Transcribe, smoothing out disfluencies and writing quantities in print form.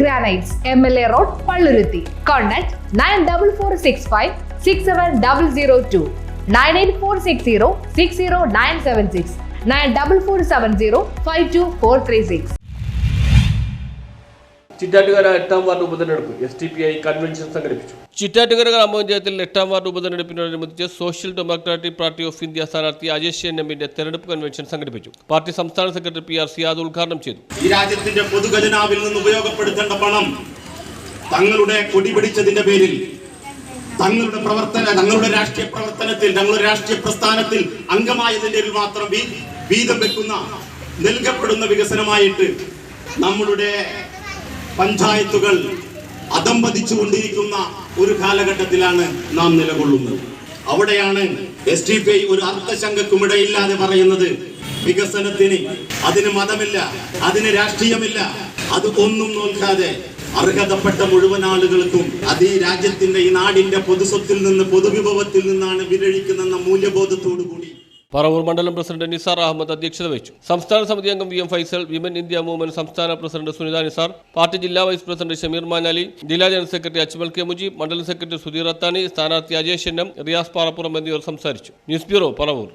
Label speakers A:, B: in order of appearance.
A: Granites, MLA Road, Palluruthi. Contact 9446567002, 98460 94470
B: Chittattukara 8ാം ward ഉപതെരഞ്ഞെടുപ്പ് SDPI convention സംഘടിപ്പിച്ചു. ചിറ്റാറ്റുകര ഗ്രാമപഞ്ചായത്തിൽ 8ാം വാർഡ് ഉപതെരഞ്ഞെടുപ്പിനോടനുബന്ധിച്ച് social democratic party of India സ്ഥാനാർത്ഥി അജേഷ് എമ്മിന്റെ തെരഞ്ഞെടുപ്പ് കൺവെൻഷൻ സംഘടിപ്പിച്ചു. പാർട്ടി സംസ്ഥാന സെക്രട്ടറി PR സിയാദ് ഉദ്ഘാടനം ചെയ്തു.
C: ഈ രാജ്യത്തിന്റെ പൊതുഖജനാവിൽ നിന്ന് ഉപയോഗപ്പെടുത്തേണ്ട പണം തങ്ങളുടെ കൊടി പിടിച്ചതിന്റെ പേരിൽ തങ്ങളുടെ രാഷ്ട്രീയ പ്രവർത്തനത്തിൽ തങ്ങളുടെ രാഷ്ട്രീയ പ്രസ്ഥാനത്തിൽ അംഗമായതിന്റെ പേരിൽ മാത്രം വീതം വെക്കുന്ന നൽകപ്പെടുന്ന വികസനമായിട്ട് നമ്മളുടെ പഞ്ചായത്തുകൾ അധംപതിച്ചുകൊണ്ടിരിക്കുന്ന ഒരു കാലഘട്ടത്തിലാണ് നാം നിലകൊള്ളുന്നത്. അവിടെയാണ് SDPI ഒരു അർത്ഥശങ്കക്കുമിടയില്ലാതെ പറയുന്നത്, വികസനത്തിന് അതിന് മതമില്ല, അതിന് രാഷ്ട്രീയമില്ല, അത് ഒന്നും നോക്കാതെ അർഹതപ്പെട്ട മുഴുവൻ ആളുകൾക്കും അത് ഈ രാജ്യത്തിന്റെ ഈ നാടിന്റെ പൊതുസ്വത്തിൽ നിന്ന് പൊതുവിഭവത്തിൽ നിന്നാണ് വിരഴിക്കുന്ന മൂല്യബോധത്തോടു കൂടി
B: പറവൂർ മണ്ഡലം പ്രസിഡന്റ് നിസാർ അഹമ്മദ് അധ്യക്ഷത വഹിച്ചു. സംസ്ഥാന സമിതി അംഗം VM Faisal, women India movement സംസ്ഥാന പ്രസിഡന്റ് സുനിത നിസാർ, പാർട്ടി ജില്ലാ വൈസ് പ്രസിഡന്റ് ഷമീർ മാനാലി, ജില്ലാ general secretary Ajmal K Mujeeb, മണ്ഡലം സെക്രട്ടറി സുധീർ അത്താനി, സ്ഥാനാർത്ഥി അജേഷ് എം, റിയാസ് പാറപ്പുറം എന്നിവർ സംസാരിച്ചു. News bureau, Paravur.